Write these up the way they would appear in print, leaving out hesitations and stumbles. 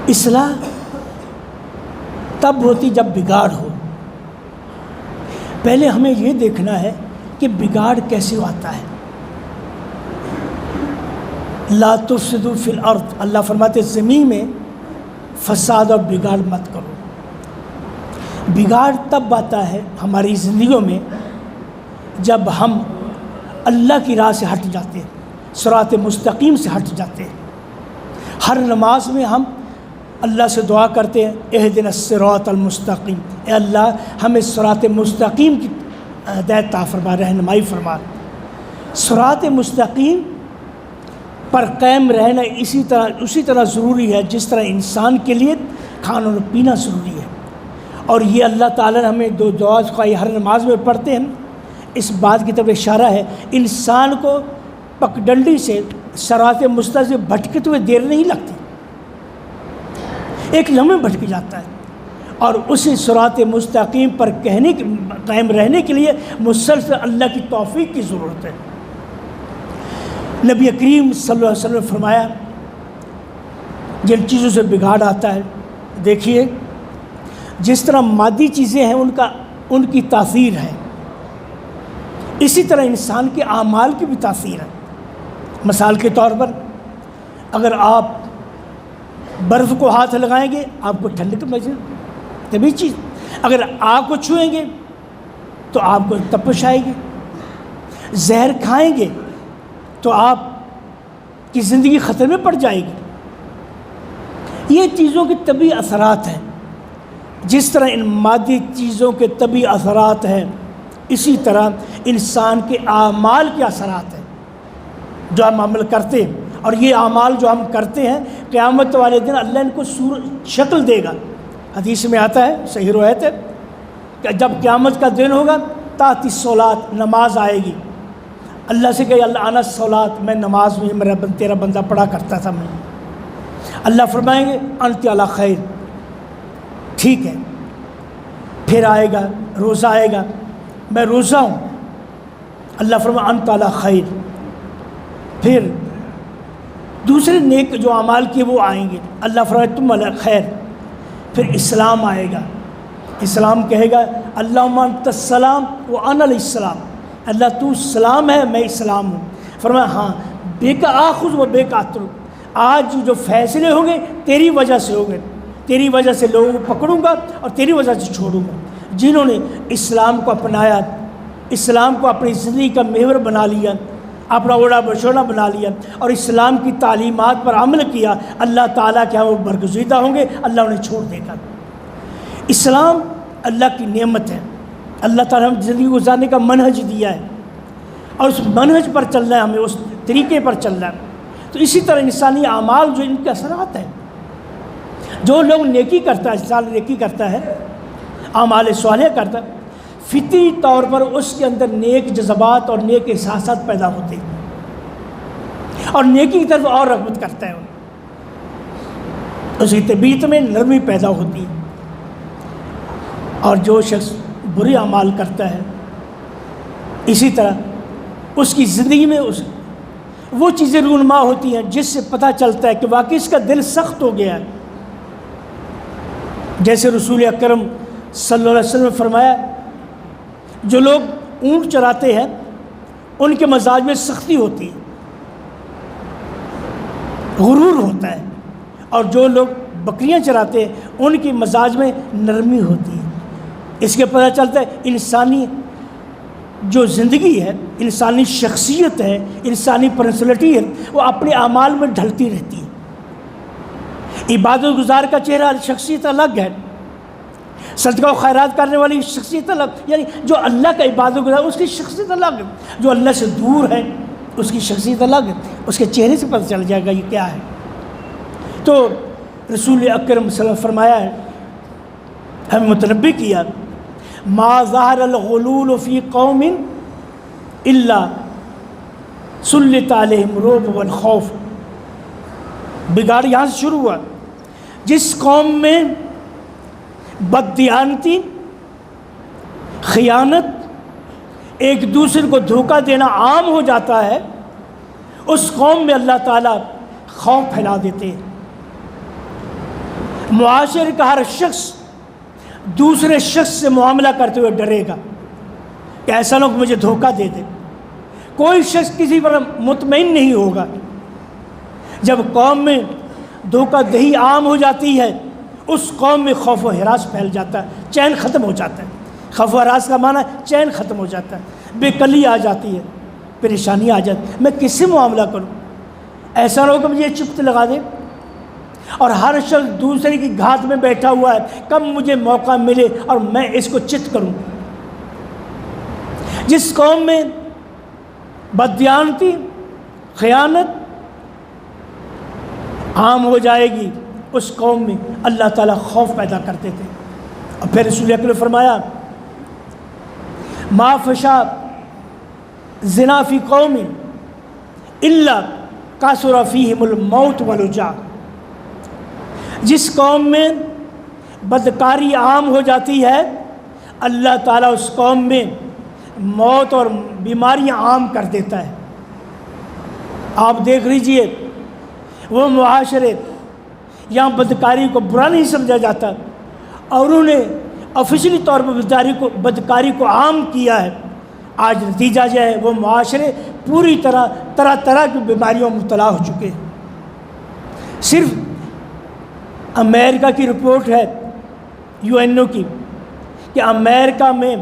اصلاح تب ہوتی جب بگاڑ ہو۔ پہلے ہمیں یہ دیکھنا ہے کہ بگاڑ کیسے آتا ہے۔ لا تفسدوا فی الارض، اللہ فرماتے زمین میں فساد اور بگاڑ مت کرو۔ بگاڑ تب آتا ہے ہماری زندگیوں میں جب ہم اللہ کی راہ سے ہٹ جاتے ہیں، صراط مستقیم سے ہٹ جاتے ہیں۔ ہر نماز میں ہم اللہ سے دعا کرتے ہیں، اہدنا الصراط المستقیم، اے اللہ ہمیں صراط مستقیم کی ہدایت عطا فرما، رہنمائی فرما۔ صراط مستقیم پر قائم رہنا اسی طرح ضروری ہے جس طرح انسان کے لیے کھانا اور پینا ضروری ہے۔ اور یہ اللہ تعالیٰ نے ہمیں دو دعا سکھائی، ہر نماز میں پڑھتے ہیں، اس بات کی طرف اشارہ ہے انسان کو پگڈنڈی سے صراط مستقیم سے بھٹکتے ہوئے دیر نہیں لگتی، ایک لمحے بھٹک جاتا ہے، اور اسی صراط مستقیم پر قائم رہنے کے لیے مسلسل اللہ کی توفیق کی ضرورت ہے۔ نبی کریم صلی اللہ علیہ وسلم نے فرمایا جن چیزوں سے بگاڑ آتا ہے، دیکھیے جس طرح مادی چیزیں ہیں ان کی تاثیر ہے، اسی طرح انسان کے اعمال کی بھی تاثیر ہے۔ مثال کے طور پر اگر آپ برف کو ہاتھ لگائیں گے آپ کو ٹھنڈک محسوس، طبیعی چیز۔ اگر آگ کو چھوئیں گے تو آپ کو تپش آئے گی۔ زہر کھائیں گے تو آپ کی زندگی خطرے میں پڑ جائے گی۔ یہ چیزوں کے طبعی اثرات ہیں۔ جس طرح ان مادی چیزوں کے طبعی اثرات ہیں، اسی طرح انسان کے اعمال کے اثرات ہیں جو ہم عمل کرتے ہیں، اور یہ اعمال جو ہم کرتے ہیں قیامت والے دن اللہ ان کو شکل دے گا۔ حدیث میں آتا ہے، صحیح روایت ہے، کہ جب قیامت کا دن ہوگا تاتی الصلاۃ، نماز آئے گی، اللہ سے کہ اللہ انا الصلاۃ، میں نماز میں تیرا بندہ پڑھا کرتا تھا میں۔ اللہ فرمائیں گے انت علی خیر، ٹھیک ہے۔ پھر آئے گا روزہ، آئے گا میں روزہ ہوں، اللہ فرمائے انت علی خیر۔ پھر دوسرے نیک جو اعمال کیے وہ آئیں گے، اللہ فرمائے تم علی خیر۔ پھر اسلام آئے گا، اسلام کہے گا اللہم انت السلام وانا السلام، اللہ تو سلام ہے میں اسلام ہوں۔ فرمایا ہاں بے کا آخذ و بے کا اترک، آج جو فیصلے ہوں گے تیری وجہ سے ہوں گے، تیری وجہ سے لوگوں کو پکڑوں گا اور تیری وجہ سے چھوڑوں گا۔ جنہوں نے اسلام کو اپنایا، اسلام کو اپنی زندگی کا محور بنا لیا، اپنا اوڑا بچوڑا بنا لیا اور اسلام کی تعلیمات پر عمل کیا، اللہ تعالیٰ کے ہاں وہ برگزیدہ ہوں گے، اللہ انہیں چھوڑ دے گا۔ اسلام اللہ کی نعمت ہے، اللہ تعالیٰ ہمیں زندگی گزارنے کا منہج دیا ہے، اور اس منہج پر چلنا ہے، ہمیں اس طریقے پر چلنا ہے۔ تو اسی طرح انسانی اعمال جو ان کے اثرات ہیں، جو لوگ نیکی کرتا ہے، انسان نیکی کرتا ہے، اعمال صالحہ کرتا ہے، فطری طور پر اس کے اندر نیک جذبات اور نیک احساسات پیدا ہوتے ہیں اور نیکی کی طرف اور رغبت کرتا ہے، اس کی طبیعت میں نرمی پیدا ہوتی ہے۔ اور جو شخص برے اعمال کرتا ہے، اسی طرح اس کی زندگی میں وہ چیزیں رونما ہوتی ہیں جس سے پتہ چلتا ہے کہ واقعی اس کا دل سخت ہو گیا ہے۔ جیسے رسول اکرم صلی اللہ علیہ وسلم نے فرمایا جو لوگ اونٹ چراتے ہیں ان کے مزاج میں سختی ہوتی ہے، غرور ہوتا ہے، اور جو لوگ بکریاں چراتے ہیں ان کی مزاج میں نرمی ہوتی ہے۔ اس کے پتہ چلتا ہے انسانی جو زندگی ہے، انسانی شخصیت ہے، انسانی پرسنالٹی ہے، وہ اپنے اعمال میں ڈھلتی رہتی ہے۔ عبادت گزار کا چہرہ شخصیت الگ ہے، صدقہ و خیرات کرنے والی شخصیت الگ، یعنی جو اللہ کا عبادت گزار اس کی شخصیت الگ ہے، جو اللہ سے دور ہے اس کی شخصیت الگ ہے، اس کے چہرے سے پتہ چل جائے گا یہ کیا ہے۔ تو رسول اکرم صلی اللہ علیہ وسلم فرمایا ہے، ہمیں متنبہ کیا، ما ظہر الغلول فی قوم الا سلط علیہم الرعب والخوف۔ بگاڑ یہاں سے شروع ہوا، جس قوم میں بددیانتی، خیانت، ایک دوسرے کو دھوکہ دینا عام ہو جاتا ہے، اس قوم میں اللہ تعالیٰ خوف پھیلا دیتے ہیں۔ معاشرے کا ہر شخص دوسرے شخص سے معاملہ کرتے ہوئے ڈرے گا کہ ایسا لوگ مجھے دھوکہ دے دے. کوئی شخص کسی پر مطمئن نہیں ہوگا. جب قوم میں دھوکہ دہی عام ہو جاتی ہے اس قوم میں خوف و ہراس پھیل جاتا ہے, چین ختم ہو جاتا ہے. خوف و ہراس کا معنی ہے چین ختم ہو جاتا ہے, بے قلی آ جاتی ہے, پریشانی آ جاتی ہے. میں کس سے معاملہ کروں؟ ایسا نہ ہو کہ مجھے چپت لگا دے. اور ہر شخص دوسرے کی گھات میں بیٹھا ہوا ہے, کب مجھے موقع ملے اور میں اس کو چت کروں. جس قوم میں بددیانتی, خیانت عام ہو جائے گی اس قوم میں اللہ تعالیٰ خوف پیدا کرتے تھے. اور پھر رسول اکرم نے فرمایا ما فشا زنا فی قوم الا کثر فیہم الموت والوجاع. جس قوم میں بدکاری عام ہو جاتی ہے اللہ تعالیٰ اس قوم میں موت اور بیماریاں عام کر دیتا ہے. آپ دیکھ لیجئے وہ معاشرے یہاں بدکاری کو برا نہیں سمجھا جاتا اور انہوں نے آفیشلی طور پر بدکاری کو عام کیا ہے. آج نتیجہ جو ہے وہ معاشرے پوری طرح کی بیماریوں میں مبتلا ہو چکے ہیں. صرف امریکہ کی رپورٹ ہے UN کی کہ امریکہ میں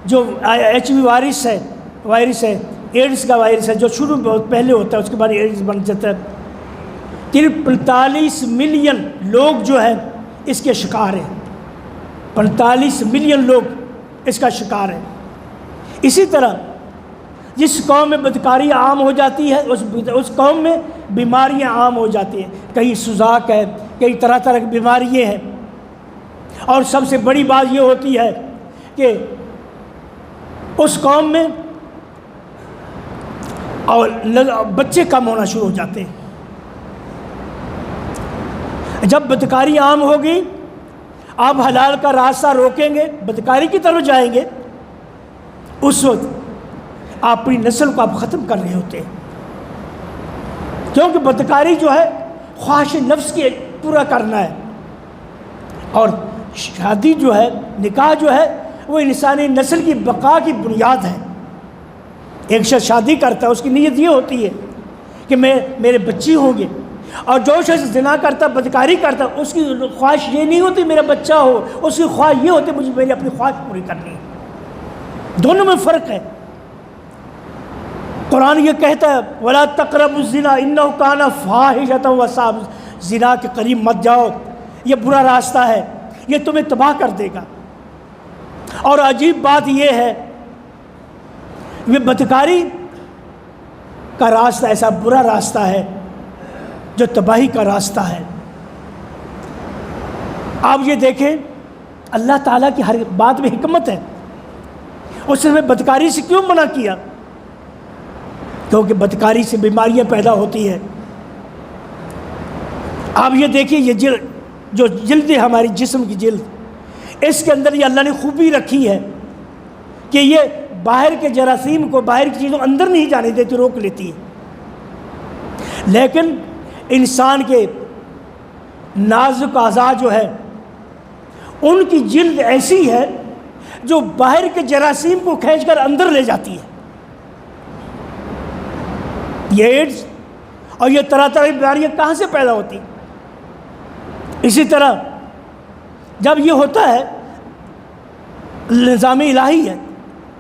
جو HIV وائرس ہے ایڈس کا وائرس ہے جو شروع میں بہت پہلے ہوتا ہے اس کے بعد ایڈس بن جاتا ہے. 45 ملین لوگ جو ہیں اس کے شکار ہیں. 45 ملین لوگ اس کا شکار ہیں. اسی طرح جس قوم میں بدکاری عام ہو جاتی ہے اس قوم میں بیماریاں عام ہو جاتی ہیں. کئی سوزاک ہے, کئی طرح طرح کی بیماریاں ہیں. اور سب سے بڑی بات یہ ہوتی ہے کہ اس قوم میں اور بچے کم ہونا شروع ہو جاتے ہیں. جب بدکاری عام ہوگی آپ حلال کا راستہ روکیں گے, بدکاری کی طرف جائیں گے, اس وقت آپ اپنی نسل کو آپ ختم کر رہے ہوتے ہیں. کیونکہ بدکاری جو ہے خواہش نفس کی پورا کرنا ہے. اور شادی جو ہے, نکاح جو ہے وہ انسانی نسل کی بقا کی بنیاد ہے. ایک شخص شادی کرتا ہے اس کی نیت یہ ہوتی ہے کہ میرے بچی ہوں گے, اور جو شخص زنا کرتا, بدکاری کرتا, اس کی خواہش یہ نہیں ہوتی میرا بچہ ہو, اس کی خواہش یہ ہوتی مجھے میری اپنی خواہش پوری کرنی ہے. دونوں میں فرق ہے. قرآن یہ کہتا ہے وَلَا تَقْرَبُوا الزِّنَا إِنَّهُ كَانَ فَاحِشَةً وَسَاءَ. زنا کے قریب مت جاؤ, یہ برا راستہ ہے, یہ تمہیں تباہ کر دے گا. اور عجیب بات یہ ہے یہ بدکاری کا راستہ ایسا برا راستہ ہے جو تباہی کا راستہ ہے. آپ یہ دیکھیں اللہ تعالیٰ کی ہر بات میں حکمت ہے. اس نے ہمیں بدکاری سے کیوں منع کیا؟ کیونکہ بدکاری سے بیماریاں پیدا ہوتی ہیں. آپ یہ دیکھیے یہ جو جلد ہے ہماری جسم کی جلد, اس کے اندر یہ اللہ نے خوبی رکھی ہے کہ یہ باہر کے جراثیم کو, باہر کی چیزوں اندر نہیں جانے دیتی, روک لیتی ہے. لیکن انسان کے نازک اعضاء جو ہے ان کی جلد ایسی ہے جو باہر کے جراثیم کو کھینچ کر اندر لے جاتی ہے. یہ ایڈز اور یہ طرح طرح کی بیماریاں کہاں سے پیدا ہوتی؟ اسی طرح جب یہ ہوتا ہے نظام الہی ہے,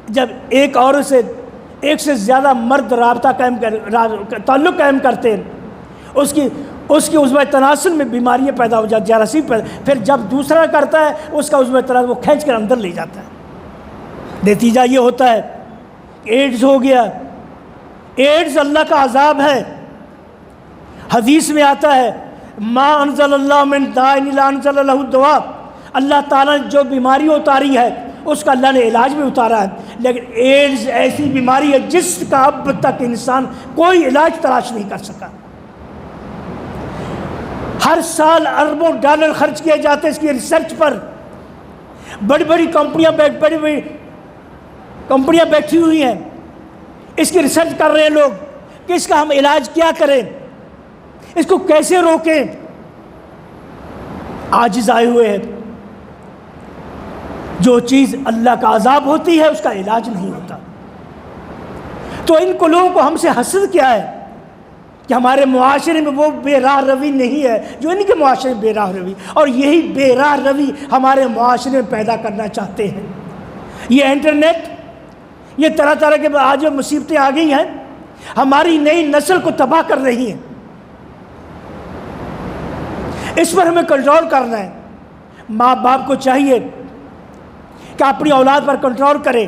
جب ایک عورت سے ایک سے زیادہ مرد رابطہ تعلق قائم کرتے ہیں, اس کی عضو تناسل میں بیماریاں پیدا ہو جاتی, جراثیم پیدا, پھر جب دوسرا کرتا ہے اس کا عضو تناسل وہ کھینچ کر اندر لے جاتا ہے. نتیجہ یہ ہوتا ہے ایڈز ہو گیا. ایڈز اللہ کا عذاب ہے. حدیث میں آتا ہے ما انزل اللہ من داء الا انزل له دواء. اللہ تعالیٰ نے جو بیماری اتاری ہے اس کا اللہ نے علاج بھی اتارا ہے. لیکن ایڈز ایسی بیماری ہے جس کا اب تک انسان کوئی علاج تلاش نہیں کر سکا. ہر سال اربوں ڈالر خرچ کیے جاتے اس کی ریسرچ پر. بڑی بڑی کمپنیاں بیٹھی ہوئی ہیں, اس کی ریسرچ کر رہے ہیں لوگ کہ اس کا ہم علاج کیا کریں, اس کو کیسے روکیں. عاجز آئے ہوئے ہیں. جو چیز اللہ کا عذاب ہوتی ہے اس کا علاج نہیں ہوتا. تو ان کو لوگوں کو ہم سے حسد کیا ہے کہ ہمارے معاشرے میں وہ بے راہ روی نہیں ہے جو ان کے معاشرے میں بے راہ روی، اور یہی بے راہ روی ہمارے معاشرے میں پیدا کرنا چاہتے ہیں. یہ انٹرنیٹ، یہ طرح طرح کے آج جو مصیبتیں آ گئی ہیں ہماری نئی نسل کو تباہ کر رہی ہیں. اس پر ہمیں کنٹرول کرنا ہے. ماں باپ کو چاہیے کہ اپنی اولاد پر کنٹرول کرے.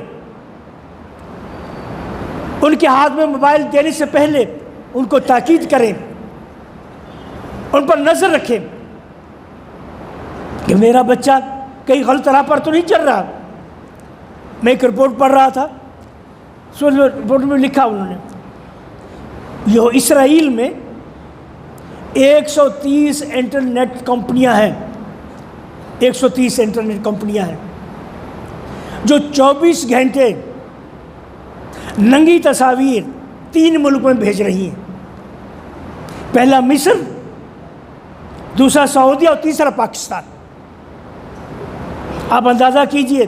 ان کے ہاتھ میں موبائل دینے سے پہلے ان کو تاکید کریں، ان پر نظر رکھیں کہ میرا بچہ کئی غلط راہ پر تو نہیں چل رہا. میں ایک رپورٹ پڑھ رہا تھا، رپورٹ میں لکھا انہوں نے یہ اسرائیل میں 130 انٹرنیٹ کمپنیاں ہیں، 130 انٹرنیٹ کمپنیاں ہیں جو 24 گھنٹے ننگی تصاویر 3 ملک میں بھیج رہی ہیں. پہلا مصر، دوسرا سعودی اور تیسرا پاکستان. آپ اندازہ کیجئے،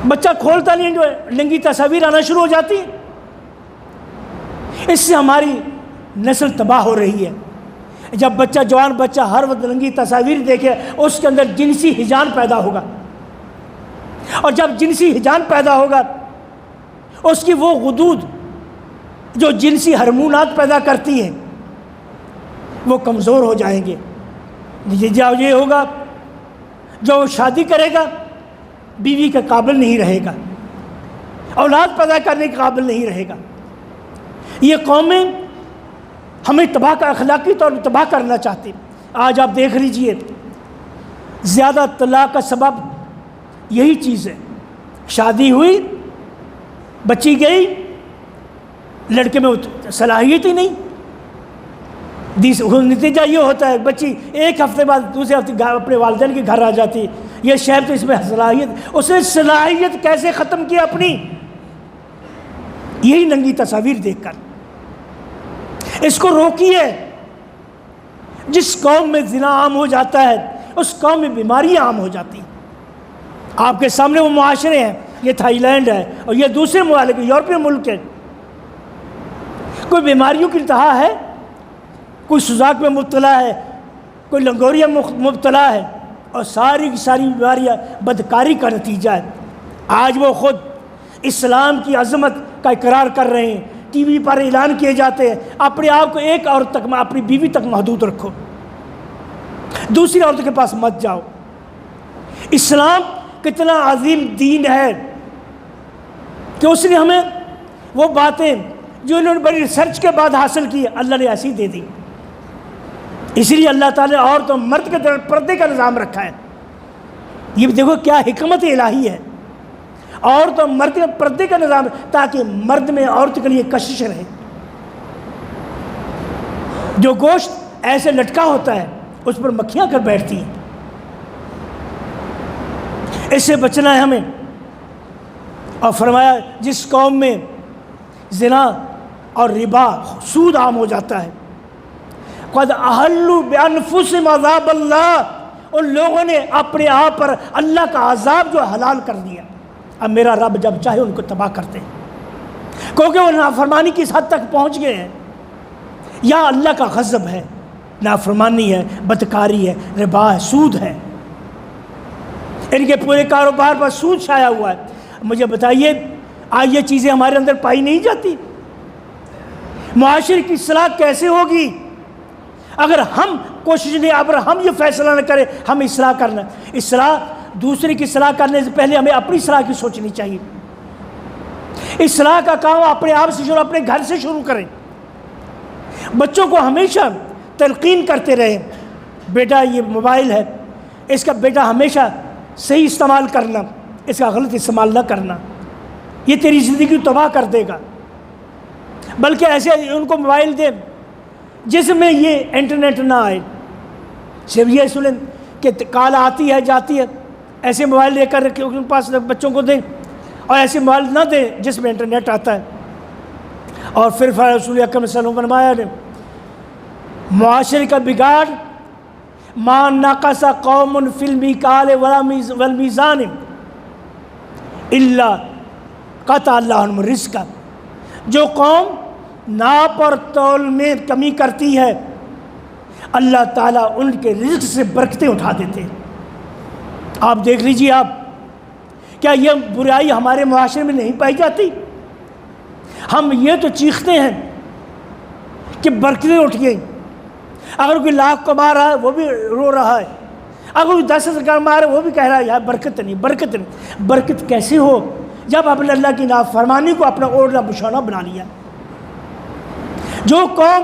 بچہ کھولتا نہیں جو ننگی تصاویر آنا شروع ہو جاتی ہیں. اس سے ہماری نسل تباہ ہو رہی ہے. جب بچہ، جوان بچہ ہر وقت ننگی تصاویر دیکھے اس کے اندر جنسی ہیجان پیدا ہوگا، اور جب جنسی ہیجان پیدا ہوگا اس کی وہ غدود جو جنسی ہارمونات پیدا کرتی ہیں وہ کمزور ہو جائیں گے. یہ ہوگا جو شادی کرے گا بیوی کے قابل نہیں رہے گا، اولاد پیدا کرنے کے قابل نہیں رہے گا. یہ قومیں ہمیں اخلاقی طور پر تباہ کرنا چاہتی. آج آپ دیکھ لیجئے زیادہ طلاق کا سبب یہی چیز ہے. شادی ہوئی، بچی گئی، لڑکے میں صلاحیت ہی نہیں. نتیجہ یہ ہوتا ہے بچی ایک ہفتے بعد دوسرے ہفتے اپنے والدین کے گھر آ جاتی. یہ شہر تو اس میں صلاحیت، اس نے صلاحیت کیسے ختم کی اپنی؟ یہی ننگی تصاویر دیکھ کر. اس کو روکیے. جس قوم میں زنا عام ہو جاتا ہے اس قوم میں بیماریاں عام ہو جاتی ہیں. آپ کے سامنے وہ معاشرے ہیں، یہ تھائی لینڈ ہے اور یہ دوسرے ممالک یورپین ملک ہیں. کوئی بیماریوں کی انتہا ہے، کوئی سوزاک میں مبتلا ہے، کوئی لنگوریا مبتلا ہے، اور ساری کی ساری بیماریاں بدکاری کا نتیجہ ہے. آج وہ خود اسلام کی عظمت کا اقرار کر رہے ہیں، ٹی وی پر اعلان کیے جاتے ہیں اپنے آپ کو ایک عورت تک، اپنی بیوی تک محدود رکھو، دوسری عورت کے پاس مت جاؤ. اسلام کتنا عظیم دین ہے کہ اس نے ہمیں وہ باتیں جو انہوں نے بڑی ریسرچ کے بعد حاصل کی اللہ نے ایسی دے دی. اس لیے اللہ تعالیٰ نے عورت اور مرد کے درمیان پردے کا نظام رکھا ہے. یہ دیکھو کیا حکمت الہی ہے. عورت اور مرد کے پردے کا نظام تاکہ مرد میں عورت کے لیے کشش رہے. جو گوشت ایسے لٹکا ہوتا ہے اس پر مکھیاں کر بیٹھتی ہیں. اس سے بچنا ہے ہمیں. اور فرمایا جس قوم میں زنا اور ربا، سود عام ہو جاتا ہے، قد احلوا بانفسهم عذاب اللہ، ان لوگوں نے اپنے آپ پر اللہ کا عذاب جو حلال کر دیا. اب میرا رب جب چاہے ان کو تباہ کرتے ہیں، کیونکہ وہ نافرمانی کی اس حد تک پہنچ گئے ہیں. یا اللہ کا غضب ہے، نافرمانی ہے، بدکاری ہے، ربا ہے، سود ہے. ان کے پورے کاروبار پر سود چھایا ہوا ہے. مجھے بتائیے آج یہ چیزیں ہمارے اندر پائی نہیں جاتی؟ معاشرے کی اصلاح کیسے ہوگی اگر ہم کوشش نہیں، اگر ہم یہ فیصلہ نہ کریں ہم اصلاح کرنا. اصلاح دوسرے کی اصلاح کرنے سے پہلے ہمیں اپنی اصلاح کی سوچنی چاہیے. اصلاح کا کام اپنے آپ سے شروع، اپنے گھر سے شروع کریں. بچوں کو ہمیشہ تلقین کرتے رہیں، بیٹا یہ موبائل ہے، اس کا بیٹا ہمیشہ صحیح استعمال کرنا، اس کا غلط استعمال نہ کرنا، یہ تیری زندگی تباہ کر دے گا. بلکہ ایسے ان کو موبائل دے جس میں یہ انٹرنیٹ نہ آئے. صرف یہ سنیں کہ کال آتی ہے جاتی ہے، ایسے موبائل لے کر کے ان کے پاس بچوں کو دیں، اور ایسے موبائل نہ دیں جس میں انٹرنیٹ آتا ہے. اور پھر رسول اکرم صلی اللہ علیہ وسلم فرمایا نے معاشرے کا بگاڑ ما نقص قوم فی المیکال والمیزان الا قطع اللہ عنہم رزقا، جو قوم ناپ اور تول میں کمی کرتی ہے اللہ تعالیٰ ان کے رزق سے برکتیں اٹھا دیتے ہیں۔ آپ دیکھ لیجیے، آپ کیا یہ برائی ہمارے معاشرے میں نہیں پائی جاتی؟ ہم یہ تو چیختے ہیں کہ برکتیں اٹھ گئیں، اگر کوئی لاکھ کما رہا ہے وہ بھی رو رہا ہے، اگر کوئی 10,000 کما رہا ہے وہ بھی کہہ رہا ہے یار برکت نہیں، برکت نہیں۔ برکت کیسے ہو جب آپ نے اللہ کی نافرمانی کو اپنا اوڑھنا بچھونا بنا لیا؟ جو قوم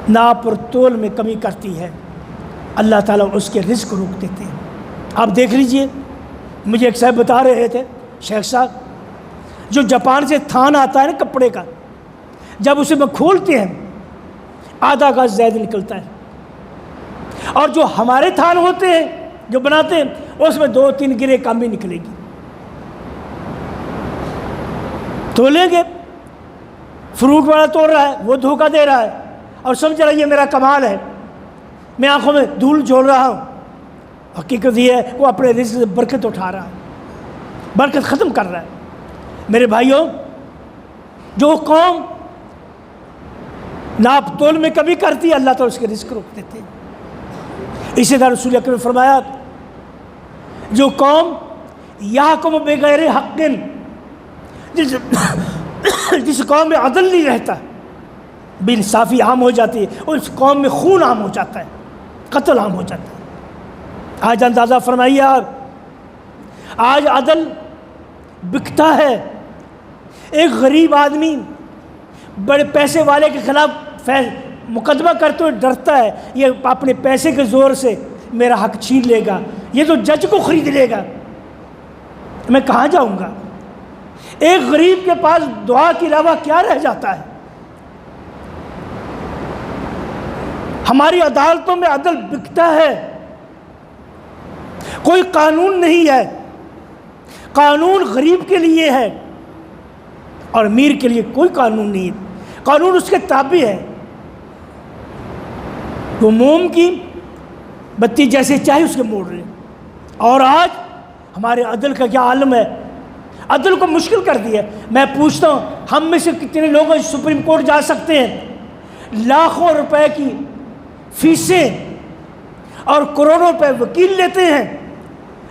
ناپ اور تول میں کمی کرتی ہے اللہ تعالیٰ اس کے رزق روک دیتے ہیں۔ آپ دیکھ لیجئے، مجھے ایک صاحب بتا رہے تھے، شیخ صاحب، جو جاپان سے تھان آتا ہے نا کپڑے کا، جب اسے میں کھولتے ہیں آدھا گز زیادہ نکلتا ہے، اور جو ہمارے تھان ہوتے ہیں جو بناتے ہیں اس میں 2-3 گرے کم بھی نکلے گی۔ تولیں گے، فروٹ والا توڑ رہا ہے وہ دھوکہ دے رہا ہے اور سمجھ رہا ہے یہ میرا کمال ہے، میں آنکھوں میں دھول جھول رہا ہوں، حقیقت یہ ہے وہ اپنے رزق سے برکت اٹھا رہا ہے، برکت ختم کر رہا ہے۔ میرے بھائیوں، جو قوم ناپ تول میں کمی کرتی ہے اللہ تعالیٰ اس کے رزق روک دیتے ہیں۔ اسی طرح رسول اکرم نے فرمایا، جو قوم یحکم بغیر حق، جس قوم میں عدل نہیں رہتا، بے انصافی عام ہو جاتی ہے، اس قوم میں خون عام ہو جاتا ہے، قتل عام ہو جاتا ہے۔ آج اندازہ فرمائیے، آج عدل بکتا ہے۔ ایک غریب آدمی بڑے پیسے والے کے خلاف مقدمہ کرتے ہوئے ڈرتا ہے، یہ اپنے پیسے کے زور سے میرا حق چھین لے گا، یہ تو جج کو خرید لے گا، میں کہاں جاؤں گا؟ ایک غریب کے پاس دعا کے علاوہ کیا رہ جاتا ہے؟ ہماری عدالتوں میں عدل بکتا ہے، کوئی قانون نہیں ہے، قانون غریب کے لیے ہے اور امیر کے لیے کوئی قانون نہیں ہے، قانون اس کے تابع ہے، وہ موم کی بتی جیسے چاہے اس کے موڑ رہے۔ اور آج ہمارے عدل کا کیا عالم ہے، عدل کو مشکل کر دیا۔ میں پوچھتا ہوں، ہم میں سے کتنے لوگ سپریم کورٹ جا سکتے ہیں، لاکھوں روپے کی فیسیں اور کروڑوں روپے وکیل لیتے ہیں،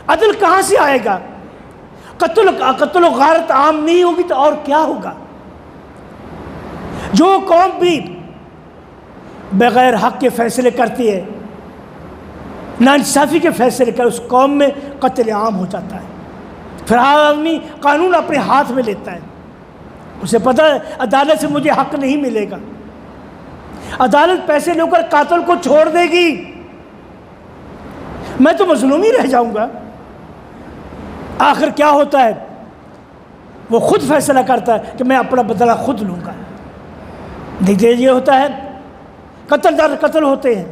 عدل کہاں سے آئے گا؟ قتل و غارت عام نہیں ہوگی تو اور کیا ہوگا؟ جو قوم بھی بغیر حق کے فیصلے کرتی ہے، ناانصافی کے فیصلے کر، اس قوم میں قتل عام ہو جاتا ہے۔ پھر آدمی قانون اپنے ہاتھ میں لیتا ہے، اسے پتہ ہے عدالت سے مجھے حق نہیں ملے گا، عدالت پیسے لے کر قاتل کو چھوڑ دے گی، میں تو مظلوم ہی رہ جاؤں گا۔ آخر کیا ہوتا ہے؟ وہ خود فیصلہ کرتا ہے کہ میں اپنا بدلہ خود لوں گا۔ دیکھیے یہ ہوتا ہے، قتل در قتل ہوتے ہیں،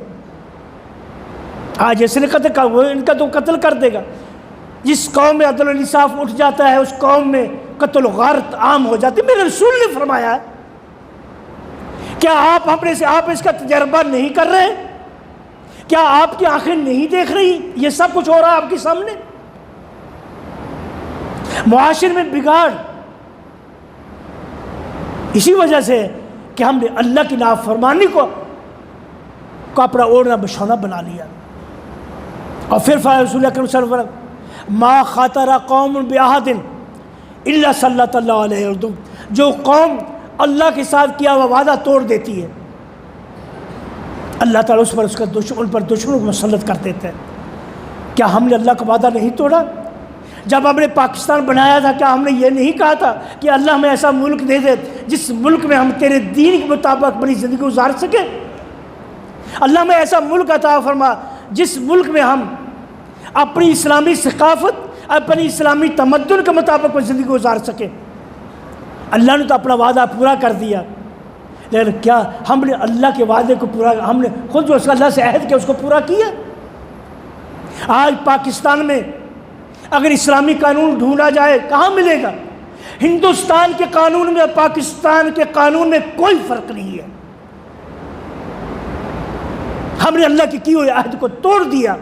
آج اس نے قتل کا وہ ان کا تو قتل کر دے گا۔ جس قوم میں عدل و انصاف اٹھ جاتا ہے اس قوم میں قتل و غارت عام ہو جاتی ہے۔ میرے رسول نے فرمایا ہے، کیا آپ اس کا تجربہ نہیں کر رہے؟ کیا آپ کی آنکھیں نہیں دیکھ رہی یہ سب کچھ ہو رہا ہے آپ کے سامنے؟ معاشرے میں بگاڑ اسی وجہ سے کہ ہم نے اللہ کی نافرمانی کو اپنا اوڑھنا بچھونا بنا لیا۔ اور پھر رسول اکرم صلی اللہ علیہ وسلم، ما خاطر قوم بعہد الا سلط اللہ علیہ الدم، جو قوم اللہ کے ساتھ کیا ہوا وعدہ توڑ دیتی ہے اللہ تعالیٰ ان پر دشمنوں کو مسلط کر دیتے ہیں۔ کیا ہم نے اللہ کا وعدہ نہیں توڑا؟ جب ہم نے پاکستان بنایا تھا کیا ہم نے یہ نہیں کہا تھا کہ اللہ ہمیں ایسا ملک دے دے جس ملک میں ہم تیرے دین کے مطابق اپنی زندگی گزار سکیں؟ اللہ ہمیں ایسا ملک عطا فرما جس ملک میں ہم اپنی اسلامی ثقافت، اپنی اسلامی تمدن کے مطابق زندگی گزار سکیں۔ اللہ نے تو اپنا وعدہ پورا کر دیا، لیکن کیا ہم نے اللہ کے وعدے کو پورا، ہم نے خود جو اللہ سے عہد کیا اس کو پورا کیا؟ آج پاکستان میں اگر اسلامی قانون ڈھونڈا جائے کہاں ملے گا؟ ہندوستان کے قانون میں پاکستان کے قانون میں کوئی فرق نہیں ہے۔ ہم نے اللہ کی کی ہوئی عہد کو توڑ دیا،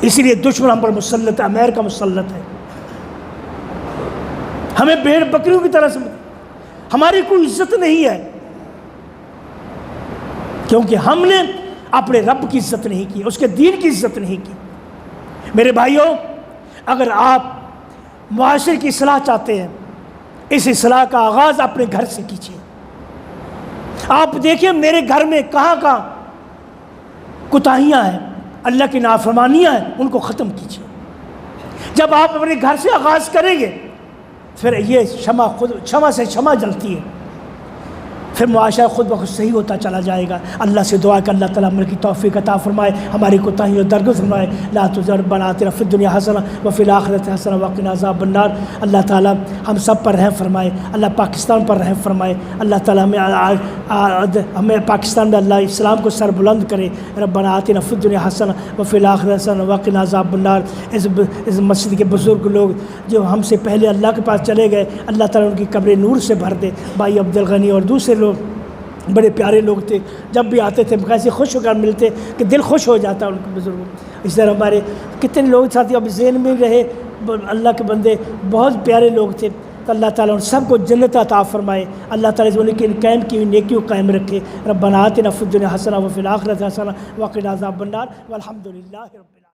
اسی لیے دشمن ہم پر مسلط ہے، امریکہ مسلط ہے، ہمیں بھیڑ بکریوں کی طرح سمجھ، ہماری کوئی عزت نہیں ہے، کیونکہ ہم نے اپنے رب کی عزت نہیں کی، اس کے دین کی عزت نہیں کی۔ میرے بھائیوں، اگر آپ معاشرے کی اصلاح چاہتے ہیں، اس اصلاح کا آغاز اپنے گھر سے کیجیے۔ آپ دیکھیں میرے گھر میں کہاں کہاں کوتاہیاں ہیں، اللہ کی نافرمانیاں ہیں، ان کو ختم کیجیے۔ جب آپ اپنے گھر سے آغاز کریں گے، پھر یہ شمع سے شمع جلتی ہے، پھر معاشرہ خود بخود صحیح ہوتا چلا جائے گا۔ اللہ سے دعا کہ اللہ تعالیٰ عمل کی توفیق عطا فرمائے، ہماری کوتاہیوں درگزر فرمائے۔ لا تزغ ربنا آتنا فی الدنیا حسنہ وفی الآخرۃ حسنہ وقنا عذاب النار۔ اللہ تعالیٰ ہم سب پر رحم فرمائے، اللہ پاکستان پر رحم فرمائے، اللہ تعالیٰ ہمیں پاکستان میں اللہ اسلام کو سر بلند کرے۔ ربنا آتنا فی الدنیا حسنہ وفی الآخرۃ حسنہ وقنا عذاب النار۔ اس مسجد کے بزرگ لوگ جو ہم سے پہلے اللہ کے پاس چلے گئے، اللہ تعالیٰ ان کی قبریں نور سے بھر دے۔ بھائی عبدالغنی اور دوسرے لوگ بڑے پیارے لوگ تھے، جب بھی آتے تھے کیسے خوش ہو کر ملتے کہ دل خوش ہو جاتا ان کے بزرگوں۔ اس طرح ہمارے کتنے لوگ ساتھی اب ذہن میں رہے، اللہ کے بندے بہت پیارے لوگ تھے، تو اللہ تعالیٰ ان سب کو جنت عطا فرمائے۔ اللہ تعالیٰ ان کی قائم کی ہوئی نیکیوں قائم رکھے۔ ربنا آتنا فی الدنیا حسنہ وفی الآخرۃ حسنہ وقنا عذاب النار والحمد للہ رب العالمین۔